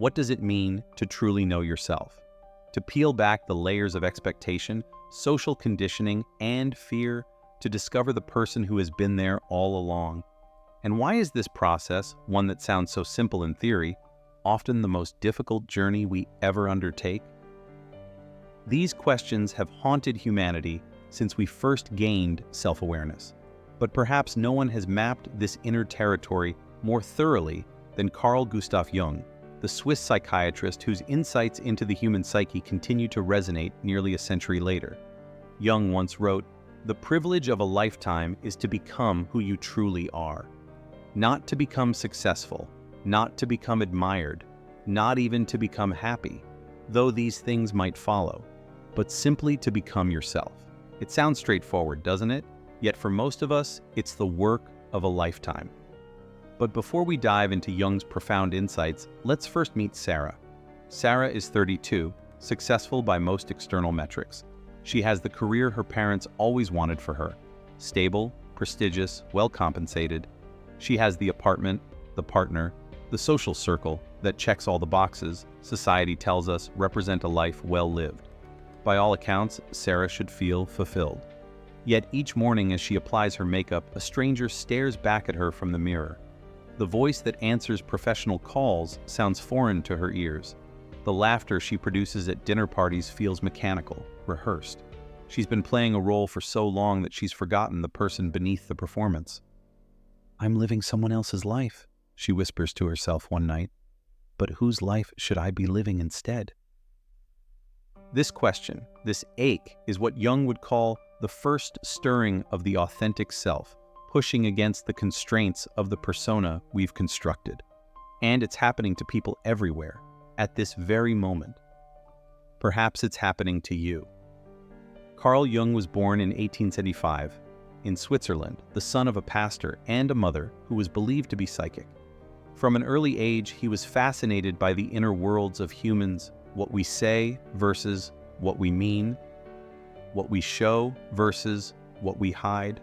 What does it mean to truly know yourself? To peel back the layers of expectation, social conditioning, and fear to discover the person who has been there all along. And why is this process, one that sounds so simple in theory, often the most difficult journey we ever undertake? These questions have haunted humanity since we first gained self-awareness. But perhaps no one has mapped this inner territory more thoroughly than Carl Gustav Jung, the Swiss psychiatrist whose insights into the human psyche continue to resonate nearly a century later. Jung once wrote, "The privilege of a lifetime is to become who you truly are. Not to become successful, not to become admired, not even to become happy, though these things might follow, but simply to become yourself." It sounds straightforward, doesn't it? Yet for most of us, it's the work of a lifetime. But before we dive into Jung's profound insights, let's first meet Sarah. Sarah is 32, successful by most external metrics. She has the career her parents always wanted for her. Stable, prestigious, well-compensated. She has the apartment, the partner, the social circle that checks all the boxes society tells us represent a life well lived. By all accounts, Sarah should feel fulfilled. Yet each morning as she applies her makeup, a stranger stares back at her from the mirror. The voice that answers professional calls sounds foreign to her ears. The laughter she produces at dinner parties feels mechanical, rehearsed. She's been playing a role for so long that she's forgotten the person beneath the performance. "I'm living someone else's life," she whispers to herself one night. "But whose life should I be living instead?" This question, this ache, is what Jung would call the first stirring of the authentic self, pushing against the constraints of the persona we've constructed. And it's happening to people everywhere, at this very moment. Perhaps it's happening to you. Carl Jung was born in 1875 in Switzerland, the son of a pastor and a mother who was believed to be psychic. From an early age, he was fascinated by the inner worlds of humans, what we say versus what we mean, what we show versus what we hide.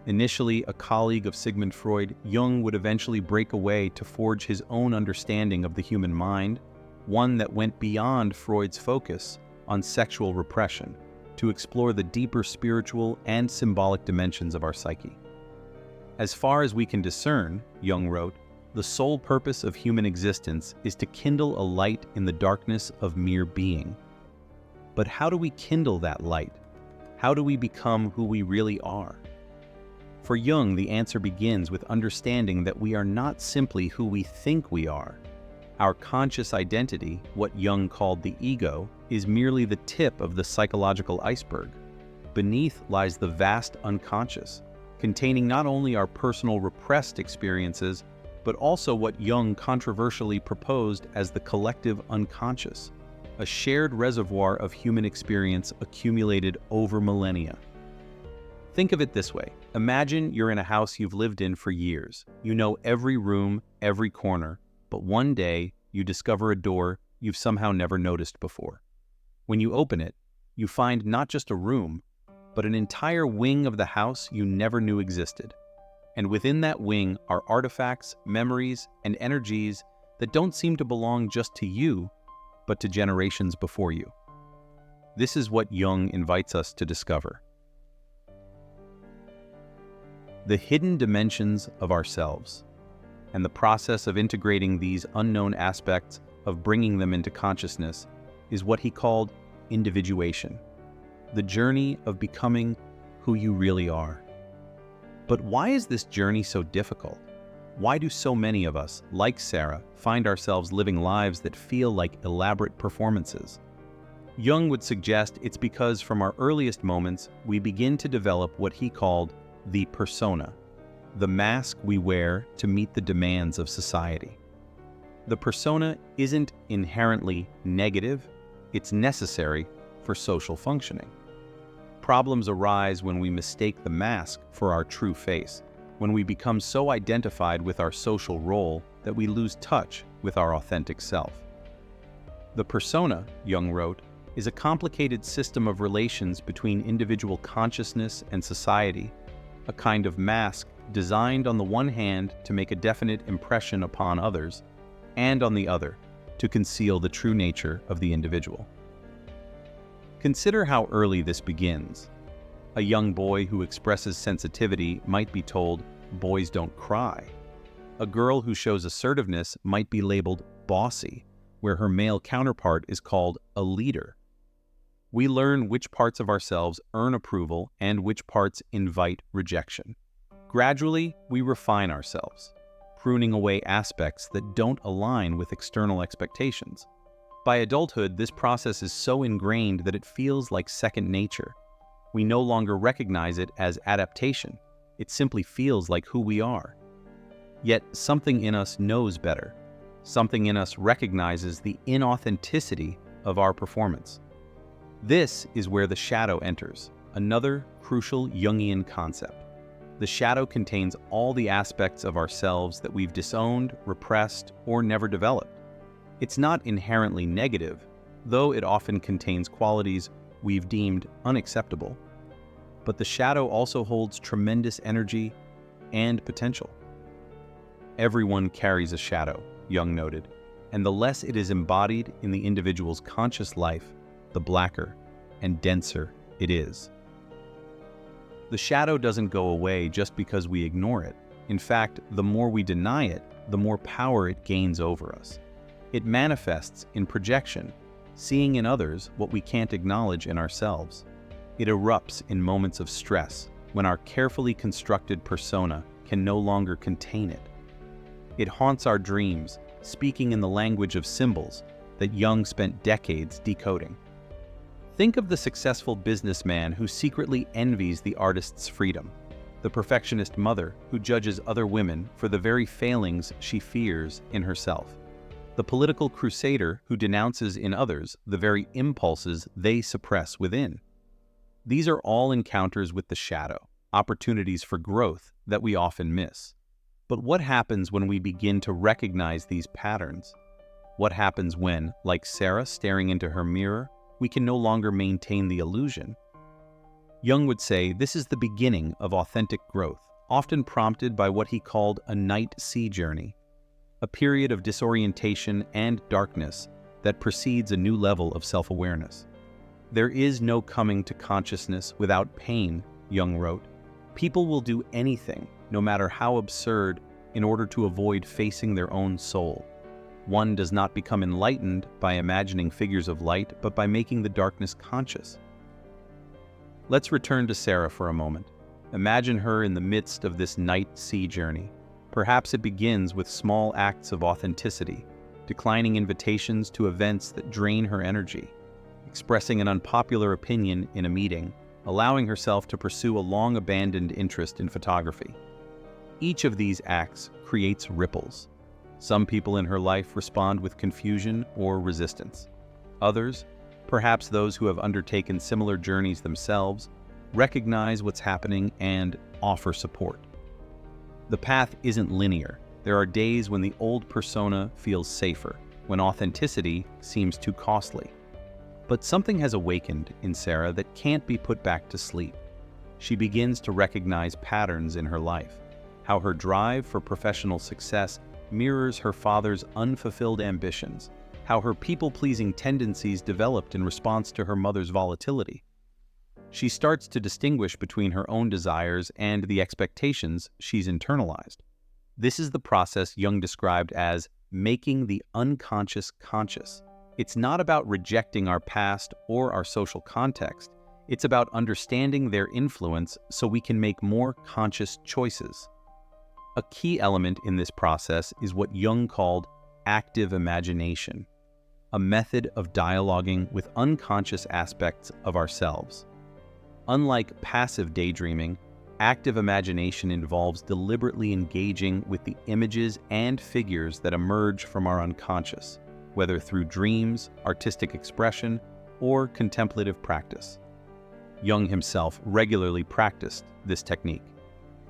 Initially a colleague of Sigmund Freud, Jung would eventually break away to forge his own understanding of the human mind, one that went beyond Freud's focus on sexual repression, to explore the deeper spiritual and symbolic dimensions of our psyche. As far as we can discern, Jung wrote, the sole purpose of human existence is to kindle a light in the darkness of mere being. But how do we kindle that light? How do we become who we really are? For Jung, the answer begins with understanding that we are not simply who we think we are. Our conscious identity, what Jung called the ego, is merely the tip of the psychological iceberg. Beneath lies the vast unconscious, containing not only our personal repressed experiences, but also what Jung controversially proposed as the collective unconscious, a shared reservoir of human experience accumulated over millennia. Think of it this way. Imagine you're in a house you've lived in for years. You know every room, every corner, but one day you discover a door you've somehow never noticed before. When you open it, you find not just a room, but an entire wing of the house you never knew existed. And within that wing are artifacts, memories, and energies that don't seem to belong just to you, but to generations before you. This is what Jung invites us to discover. The hidden dimensions of ourselves, and the process of integrating these unknown aspects of bringing them into consciousness is what he called individuation, the journey of becoming who you really are. But why is this journey so difficult? Why do so many of us, like Sarah, find ourselves living lives that feel like elaborate performances? Jung would suggest it's because from our earliest moments, we begin to develop what he called the persona, the mask we wear to meet the demands of society. The persona isn't inherently negative, it's necessary for social functioning. Problems arise when we mistake the mask for our true face, when we become so identified with our social role that we lose touch with our authentic self. The persona, Jung wrote, is a complicated system of relations between individual consciousness and society, a kind of mask designed on the one hand to make a definite impression upon others, and on the other, to conceal the true nature of the individual. Consider how early this begins. A young boy who expresses sensitivity might be told, "Boys don't cry." A girl who shows assertiveness might be labeled bossy, where her male counterpart is called a leader. We learn which parts of ourselves earn approval and which parts invite rejection. Gradually, we refine ourselves, pruning away aspects that don't align with external expectations. By adulthood, this process is so ingrained that it feels like second nature. We no longer recognize it as adaptation. It simply feels like who we are. Yet something in us knows better. Something in us recognizes the inauthenticity of our performance. This is where the shadow enters, another crucial Jungian concept. The shadow contains all the aspects of ourselves that we've disowned, repressed, or never developed. It's not inherently negative, though it often contains qualities we've deemed unacceptable. But the shadow also holds tremendous energy and potential. Everyone carries a shadow, Jung noted, and the less it is embodied in the individual's conscious life, the blacker and denser it is. The shadow doesn't go away just because we ignore it. In fact, the more we deny it, the more power it gains over us. It manifests in projection, seeing in others what we can't acknowledge in ourselves. It erupts in moments of stress, when our carefully constructed persona can no longer contain it. It haunts our dreams, speaking in the language of symbols that Jung spent decades decoding. Think of the successful businessman who secretly envies the artist's freedom, the perfectionist mother who judges other women for the very failings she fears in herself, the political crusader who denounces in others the very impulses they suppress within. These are all encounters with the shadow, opportunities for growth that we often miss. But what happens when we begin to recognize these patterns? What happens when, like Sarah staring into her mirror, we can no longer maintain the illusion? Jung would say this is the beginning of authentic growth, often prompted by what he called a night sea journey, a period of disorientation and darkness that precedes a new level of self-awareness. There is no coming to consciousness without pain, Jung wrote. People will do anything, no matter how absurd, in order to avoid facing their own soul. One does not become enlightened by imagining figures of light, but by making the darkness conscious. Let's return to Sarah for a moment. Imagine her in the midst of this night sea journey. Perhaps it begins with small acts of authenticity, declining invitations to events that drain her energy, expressing an unpopular opinion in a meeting, allowing herself to pursue a long-abandoned interest in photography. Each of these acts creates ripples. Some people in her life respond with confusion or resistance. Others, perhaps those who have undertaken similar journeys themselves, recognize what's happening and offer support. The path isn't linear. There are days when the old persona feels safer, when authenticity seems too costly. But something has awakened in Sarah that can't be put back to sleep. She begins to recognize patterns in her life, how her drive for professional success mirrors her father's unfulfilled ambitions, how her people-pleasing tendencies developed in response to her mother's volatility. She starts to distinguish between her own desires and the expectations she's internalized. This is the process Jung described as making the unconscious conscious. It's not about rejecting our past or our social context. It's about understanding their influence so we can make more conscious choices. A key element in this process is what Jung called active imagination, a method of dialoguing with unconscious aspects of ourselves. Unlike passive daydreaming, active imagination involves deliberately engaging with the images and figures that emerge from our unconscious, whether through dreams, artistic expression, or contemplative practice. Jung himself regularly practiced this technique.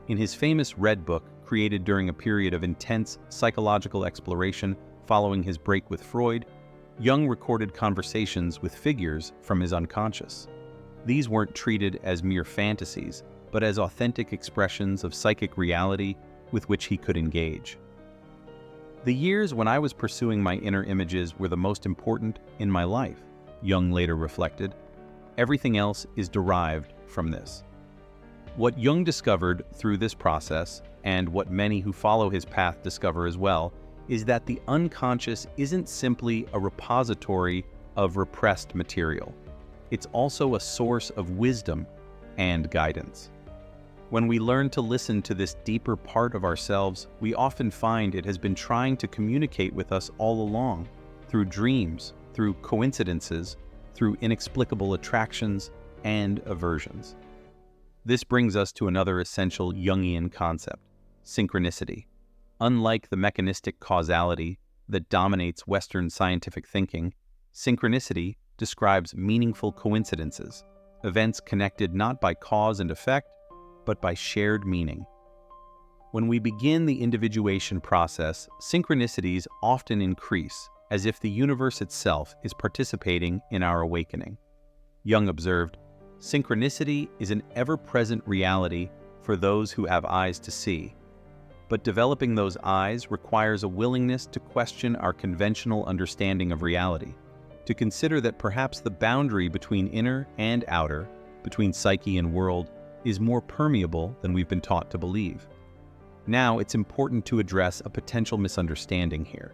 In his famous Red Book, created during a period of intense psychological exploration following his break with Freud, Jung recorded conversations with figures from his unconscious. These weren't treated as mere fantasies, but as authentic expressions of psychic reality with which he could engage. The years when I was pursuing my inner images were the most important in my life, Jung later reflected. Everything else is derived from this. What Jung discovered through this process, and what many who follow his path discover as well, is that the unconscious isn't simply a repository of repressed material. It's also a source of wisdom and guidance. When we learn to listen to this deeper part of ourselves, we often find it has been trying to communicate with us all along, through dreams, through coincidences, through inexplicable attractions and aversions. This brings us to another essential Jungian concept, synchronicity. Unlike the mechanistic causality that dominates Western scientific thinking, synchronicity describes meaningful coincidences, events connected not by cause and effect, but by shared meaning. When we begin the individuation process, synchronicities often increase, as if the universe itself is participating in our awakening. Jung observed, "Synchronicity is an ever-present reality for those who have eyes to see. But developing those eyes requires a willingness to question our conventional understanding of reality, to consider that perhaps the boundary between inner and outer, between psyche and world, is more permeable than we've been taught to believe. Now, it's important to address a potential misunderstanding here.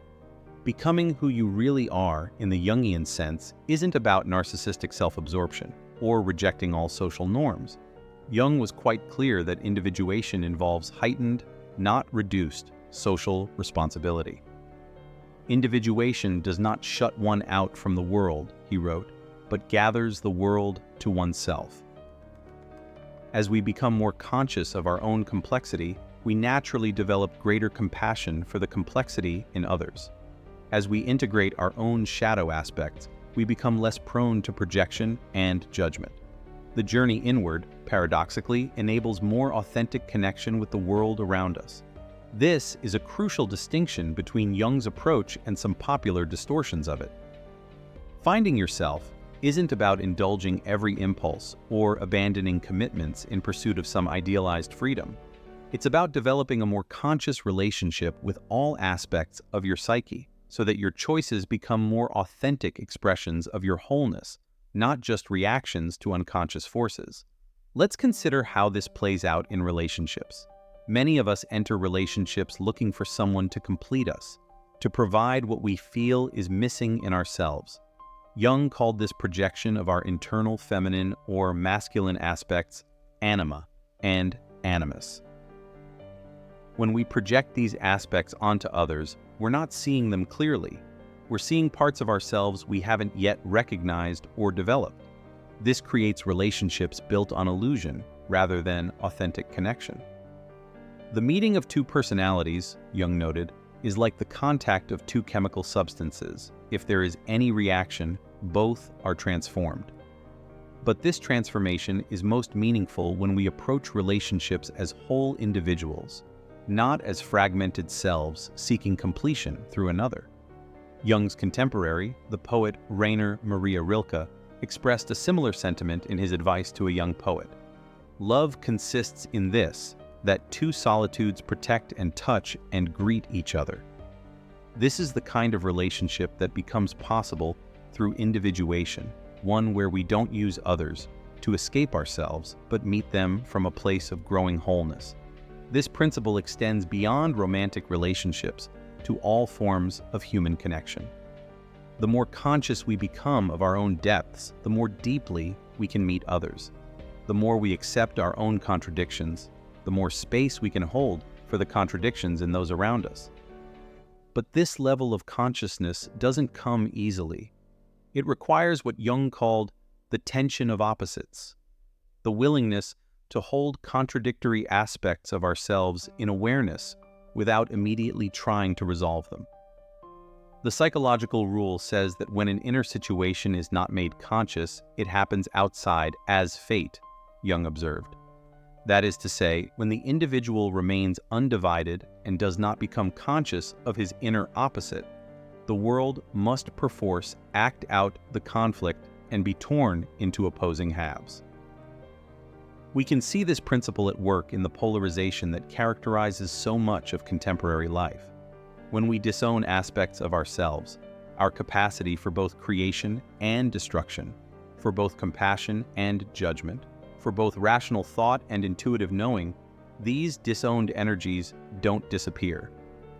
Becoming who you really are in the Jungian sense isn't about narcissistic self-absorption or rejecting all social norms. Jung was quite clear that individuation involves heightened, not reduced, social responsibility. Individuation does not shut one out from the world, he wrote, but gathers the world to oneself. As we become more conscious of our own complexity, we naturally develop greater compassion for the complexity in others. As we integrate our own shadow aspects, we become less prone to projection and judgment. The journey inward, paradoxically, enables more authentic connection with the world around us. This is a crucial distinction between Jung's approach and some popular distortions of it. Finding yourself isn't about indulging every impulse or abandoning commitments in pursuit of some idealized freedom. It's about developing a more conscious relationship with all aspects of your psyche, so that your choices become more authentic expressions of your wholeness, not just reactions to unconscious forces. Let's consider how this plays out in relationships. Many of us enter relationships looking for someone to complete us, to provide what we feel is missing in ourselves. Jung called this projection of our internal feminine or masculine aspects anima and animus. When we project these aspects onto others, we're not seeing them clearly. We're seeing parts of ourselves we haven't yet recognized or developed. This creates relationships built on illusion rather than authentic connection. The meeting of two personalities, Jung noted, is like the contact of two chemical substances. If there is any reaction, both are transformed. But this transformation is most meaningful when we approach relationships as whole individuals, not as fragmented selves seeking completion through another. Jung's contemporary, the poet Rainer Maria Rilke, expressed a similar sentiment in his advice to a young poet. Love consists in this, that two solitudes protect and touch and greet each other. This is the kind of relationship that becomes possible through individuation, one where we don't use others to escape ourselves, but meet them from a place of growing wholeness. This principle extends beyond romantic relationships to all forms of human connection. The more conscious we become of our own depths, the more deeply we can meet others. The more we accept our own contradictions, the more space we can hold for the contradictions in those around us. But this level of consciousness doesn't come easily. It requires what Jung called the tension of opposites, the willingness to hold contradictory aspects of ourselves in awareness without immediately trying to resolve them. The psychological rule says that when an inner situation is not made conscious, it happens outside as fate, Jung observed. That is to say, when the individual remains undivided and does not become conscious of his inner opposite, the world must perforce act out the conflict and be torn into opposing halves. We can see this principle at work in the polarization that characterizes so much of contemporary life. when we disown aspects of ourselves, our capacity for both creation and destruction, for both compassion and judgment, for both rational thought and intuitive knowing, these disowned energies don't disappear.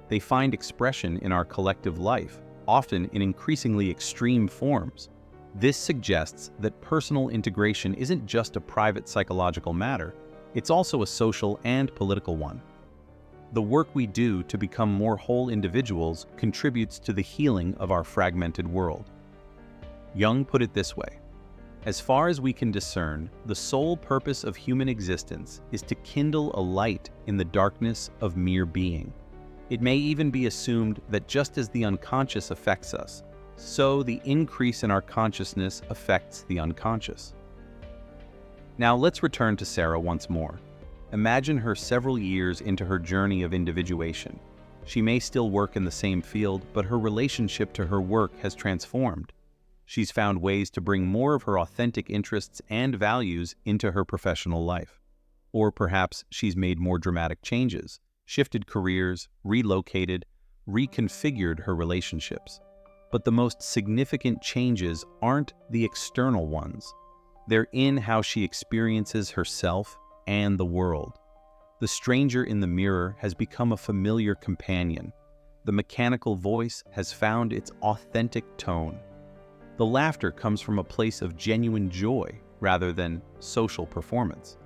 They find expression in our collective life, often in increasingly extreme forms. This suggests that personal integration isn't just a private psychological matter, it's also a social and political one. The work we do to become more whole individuals contributes to the healing of our fragmented world. Jung put it this way: as far as we can discern, the sole purpose of human existence is to kindle a light in the darkness of mere being. It may even be assumed that just as the unconscious affects us, so the increase in our consciousness affects the unconscious. Now let's return to Sarah once more. Imagine her several years into her journey of individuation. She may still work in the same field, but her relationship to her work has transformed. She's found ways to bring more of her authentic interests and values into her professional life. Or perhaps she's made more dramatic changes, shifted careers, relocated, reconfigured her relationships. But the most significant changes aren't the external ones. They're in how she experiences herself and the world. The stranger in the mirror has become a familiar companion. The mechanical voice has found its authentic tone. The laughter comes from a place of genuine joy rather than social performance.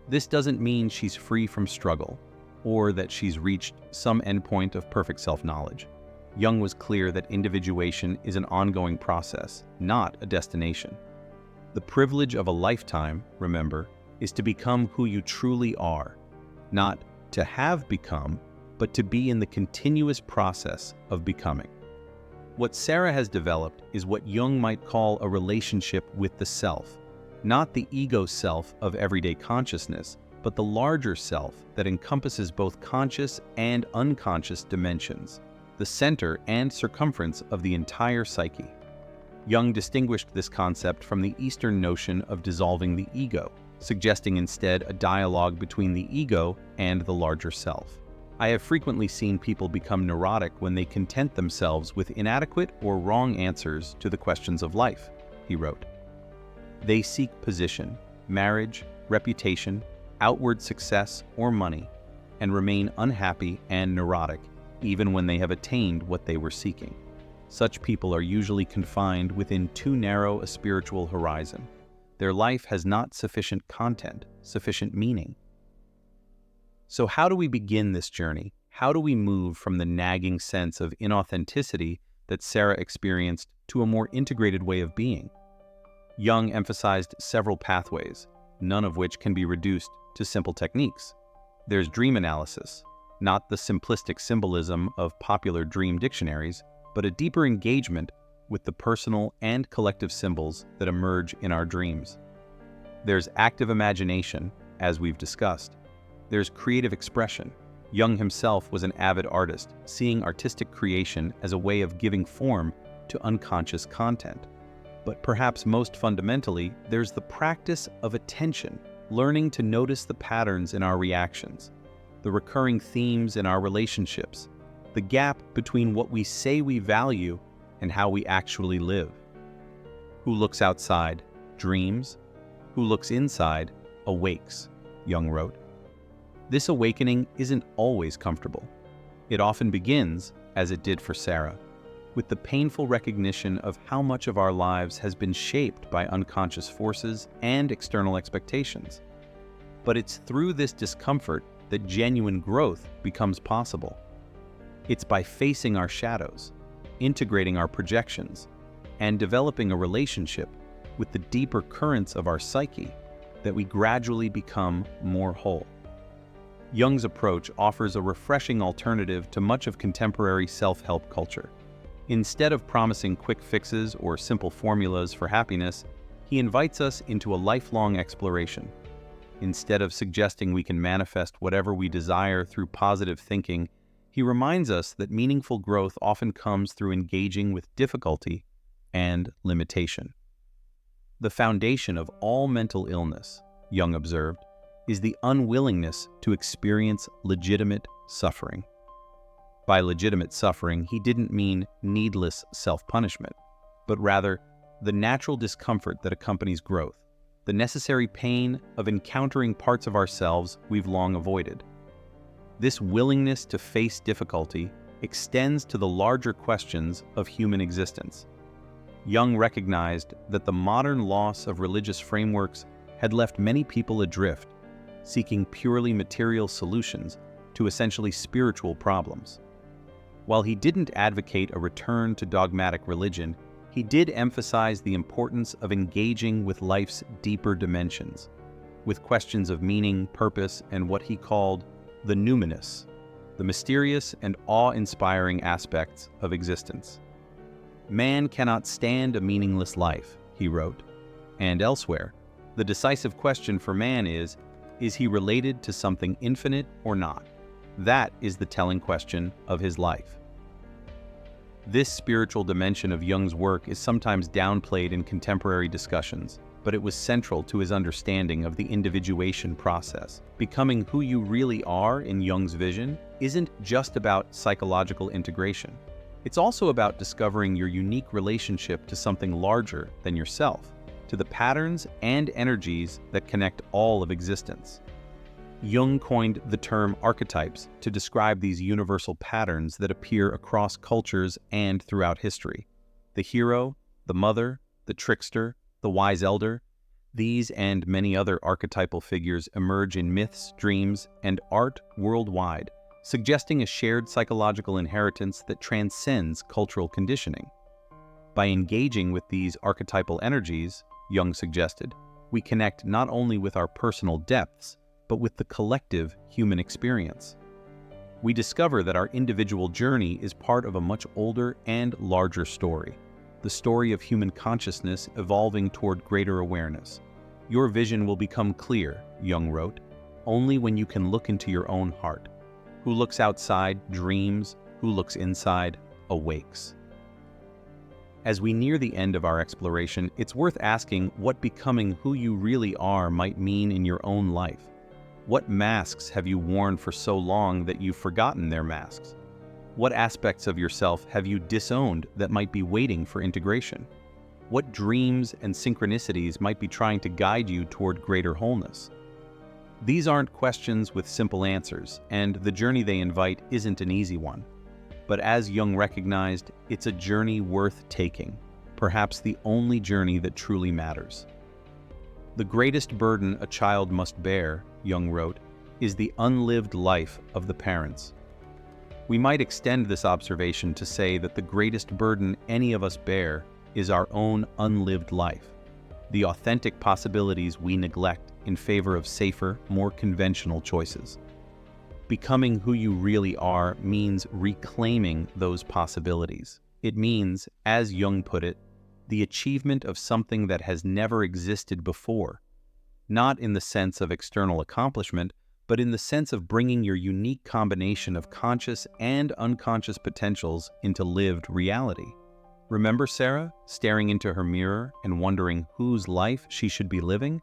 This doesn't mean she's free from struggle, or that she's reached some endpoint of perfect self-knowledge. Jung was clear that individuation is an ongoing process, not a destination. The privilege of a lifetime, remember, is to become who you truly are, not to have become, but to be in the continuous process of becoming. What Sarah has developed is what Jung might call a relationship with the self, not the ego self of everyday consciousness, but the larger self that encompasses both conscious and unconscious dimensions, the center and circumference of the entire psyche. Jung distinguished this concept from the Eastern notion of dissolving the ego, suggesting instead a dialogue between the ego and the larger self. I have frequently seen people become neurotic when they content themselves with inadequate or wrong answers to the questions of life, he wrote. They seek position, marriage, reputation, outward success, or money, and remain unhappy and neurotic even when they have attained what they were seeking. Such people are usually confined within too narrow a spiritual horizon. Their life has not sufficient content, sufficient meaning. So how do we begin this journey? How do we move from the nagging sense of inauthenticity that Sarah experienced to a more integrated way of being? Jung emphasized several pathways, none of which can be reduced to simple techniques. There's dream analysis, not the simplistic symbolism of popular dream dictionaries, but a deeper engagement with the personal and collective symbols that emerge in our dreams. There's active imagination, as we've discussed. There's creative expression. Jung himself was an avid artist, seeing artistic creation as a way of giving form to unconscious content. But perhaps most fundamentally, there's the practice of attention, learning to notice the patterns in our reactions, the recurring themes in our relationships, the gap between what we say we value and how we actually live. Who looks outside dreams, who looks inside awakes, Jung wrote. This awakening isn't always comfortable. It often begins, as it did for Sarah, with the painful recognition of how much of our lives has been shaped by unconscious forces and external expectations. But it's through this discomfort that genuine growth becomes possible. It's by facing our shadows, integrating our projections, and developing a relationship with the deeper currents of our psyche that we gradually become more whole. Jung's approach offers a refreshing alternative to much of contemporary self-help culture. Instead of promising quick fixes or simple formulas for happiness, he invites us into a lifelong exploration. Instead of suggesting we can manifest whatever we desire through positive thinking, he reminds us that meaningful growth often comes through engaging with difficulty and limitation. The foundation of all mental illness, Jung observed, is the unwillingness to experience legitimate suffering. By legitimate suffering, he didn't mean needless self-punishment, but rather the natural discomfort that accompanies growth, the necessary pain of encountering parts of ourselves we've long avoided. This willingness to face difficulty extends to the larger questions of human existence. Jung recognized that the modern loss of religious frameworks had left many people adrift, seeking purely material solutions to essentially spiritual problems. While he didn't advocate a return to dogmatic religion, he did emphasize the importance of engaging with life's deeper dimensions, with questions of meaning, purpose, and what he called the numinous, the mysterious and awe-inspiring aspects of existence. Man cannot stand a meaningless life, he wrote. And elsewhere, the decisive question for man is he related to something infinite or not? That is the telling question of his life. This spiritual dimension of Jung's work is sometimes downplayed in contemporary discussions, but it was central to his understanding of the individuation process. Becoming who you really are in Jung's vision isn't just about psychological integration. It's also about discovering your unique relationship to something larger than yourself, to the patterns and energies that connect all of existence. Jung coined the term archetypes to describe these universal patterns that appear across cultures and throughout history. The hero, the mother, the trickster, the wise elder, these and many other archetypal figures emerge in myths, dreams, and art worldwide, suggesting a shared psychological inheritance that transcends cultural conditioning. By engaging with these archetypal energies, Jung suggested, we connect not only with our personal depths, but with the collective human experience. We discover that our individual journey is part of a much older and larger story, the story of human consciousness evolving toward greater awareness. Your vision will become clear, Jung wrote, only when you can look into your own heart. Who looks outside dreams, who looks inside awakes. As we near the end of our exploration, it's worth asking what becoming who you really are might mean in your own life. What masks have you worn for so long that you've forgotten their masks? What aspects of yourself have you disowned that might be waiting for integration? What dreams and synchronicities might be trying to guide you toward greater wholeness? These aren't questions with simple answers, and the journey they invite isn't an easy one. But as Jung recognized, it's a journey worth taking, perhaps the only journey that truly matters. The greatest burden a child must bear, Jung wrote, is the unlived life of the parents. We might extend this observation to say that the greatest burden any of us bear is our own unlived life, the authentic possibilities we neglect in favor of safer, more conventional choices. Becoming who you really are means reclaiming those possibilities. It means, as Jung put it, the achievement of something that has never existed before, not in the sense of external accomplishment, but in the sense of bringing your unique combination of conscious and unconscious potentials into lived reality. Remember Sarah, staring into her mirror and wondering whose life she should be living?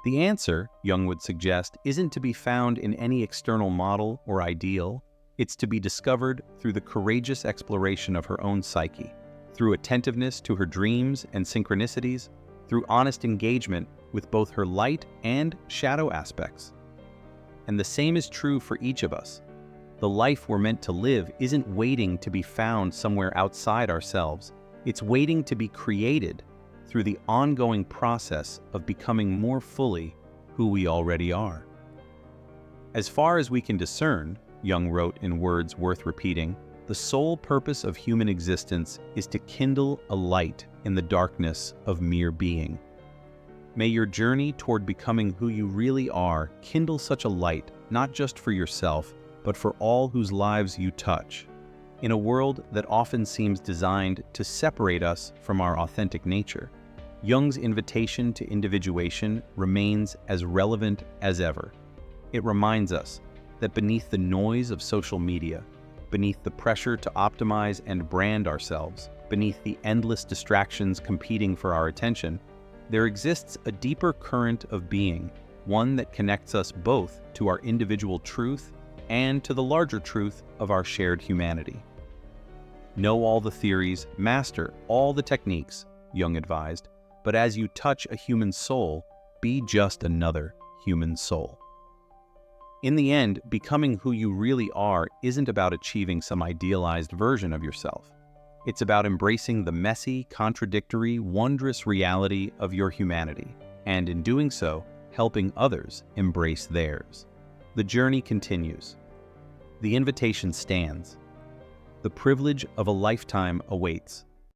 The answer, Jung would suggest, isn't to be found in any external model or ideal. It's to be discovered through the courageous exploration of her own psyche, through attentiveness to her dreams and synchronicities, through honest engagement with both her light and shadow aspects. And the same is true for each of us. The life we're meant to live isn't waiting to be found somewhere outside ourselves. It's waiting to be created through the ongoing process of becoming more fully who we already are. As far as we can discern, Jung wrote in words worth repeating, the sole purpose of human existence is to kindle a light in the darkness of mere being. May your journey toward becoming who you really are kindle such a light, not just for yourself, but for all whose lives you touch. In a world that often seems designed to separate us from our authentic nature, Jung's invitation to individuation remains as relevant as ever. It reminds us that beneath the noise of social media, beneath the pressure to optimize and brand ourselves, beneath the endless distractions competing for our attention, there exists a deeper current of being, one that connects us both to our individual truth and to the larger truth of our shared humanity. Know all the theories, master all the techniques, Jung advised, but as you touch a human soul, be just another human soul. In the end, becoming who you really are isn't about achieving some idealized version of yourself. It's about embracing the messy, contradictory, wondrous reality of your humanity, and in doing so, helping others embrace theirs. The journey continues. The invitation stands. The privilege of a lifetime awaits.